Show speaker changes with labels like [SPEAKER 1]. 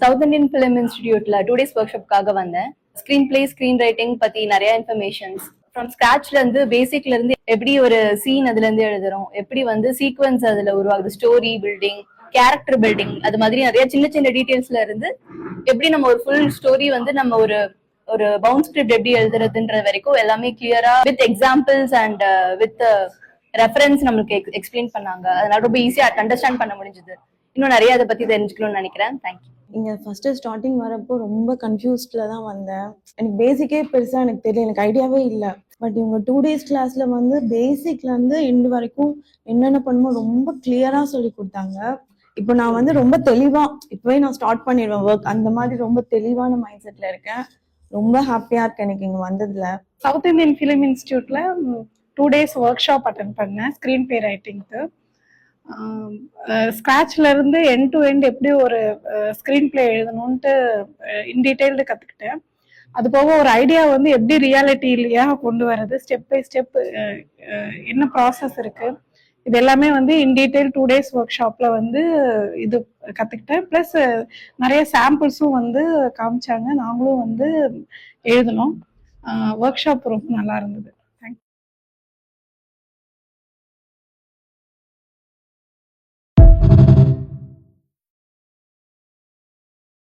[SPEAKER 1] South Indian film இன்ஸ்டிடியூட்ல 2 days ஒர்க்ஷாப்காக வந்தேன். Screen play, screen writing பத்தி நிறைய இன்ஃபர்மேஷன்ஸ் ஃப்ரம் ஸ்கிராச்ல இருந்து பேசிக்ல இருந்து எப்படி ஒரு சீன் அதுல இருந்து எழுதுறோம், எப்படி வந்து சீக்வன்ஸ் அதுல உருவாகுது, ஸ்டோரி பில்டிங், கேரக்டர் பில்டிங், அது மாதிரி நிறைய சின்ன சின்ன டீடைல்ஸ்ல இருந்து எப்படி நம்ம ஒரு ஃபுல் ஸ்டோரி வந்து நம்ம ஒரு பவுண்ட் ஸ்கிரிப்ட் எப்படி எழுதுறதுன்ற வரைக்கும் எல்லாமே கிளியரா with examples and with reference நம்மளுக்கு எக்ஸ்பிளைன் பண்ணாங்க. அதனால ரொம்ப ஈஸியா அண்டர்ஸ்டாண்ட் பண்ண முடிஞ்சது. இன்னும் நிறைய அதை பத்தி தெரிஞ்சுக்கணும்னு நினைக்கிறேன். தேங்க்யூ.
[SPEAKER 2] இங்க ஃபர்ஸ்ட் ஸ்டார்டிங் வரப்போ ரொம்ப கன்ஃபியூஸ்ட்ல தான் வந்தேன். எனக்கு பேசிக்கே பெருசா எனக்கு தெரியல, எனக்கு ஐடியாவே இல்லை. பட் இவங்க 2 days கிளாஸ்ல வந்து பேசிக்ல இருந்து எண்டு வரைக்கும் என்னென்ன பண்ணுமோ ரொம்ப கிளியரா சொல்லி கொடுத்தாங்க. இப்போ நான் வந்து ரொம்ப தெளிவா இப்பவே நான் ஸ்டார்ட் பண்ணிடுவேன் ஒர்க், அந்த மாதிரி ரொம்ப தெளிவான மைண்ட் செட்ல இருக்கேன். ரொம்ப ஹாப்பியா இருக்கேன் எனக்கு இங்க வந்ததுல.
[SPEAKER 3] சவுத் இந்தியன் ஃபிலிம் இன்ஸ்டிடியூட்ல 2 days ஒர்க் ஷாப் அட்டன் பண்ணேன் ஸ்கிரீன் பிளே ரைட்டிங்க்கு. ஸ்கிராச்ல இருந்து எண்ட் டு எண்ட் எப்படி ஒரு ஸ்கிரீன் பிளே எழுதணும்ட்டு இன் டீடைல்டு கத்துக்கிட்டேன். அது போக ஒரு ஐடியா வந்து எப்படி ரியாலிட்டியா கொண்டு வர்றது, ஸ்டெப் பை ஸ்டெப் என்ன ப்ராசஸ் இருக்கு, இது எல்லாமே வந்து இன் டீடைல் 2 days ஒர்க் ஷாப்ல வந்து இது கத்துக்கிட்டேன். பிளஸ் நிறைய சாம்பிள்ஸும் வந்து காமிச்சாங்க, நாங்களும் வந்து எழுதணும். ஒர்க் ஷாப் ரொம்ப நல்லா இருந்தது.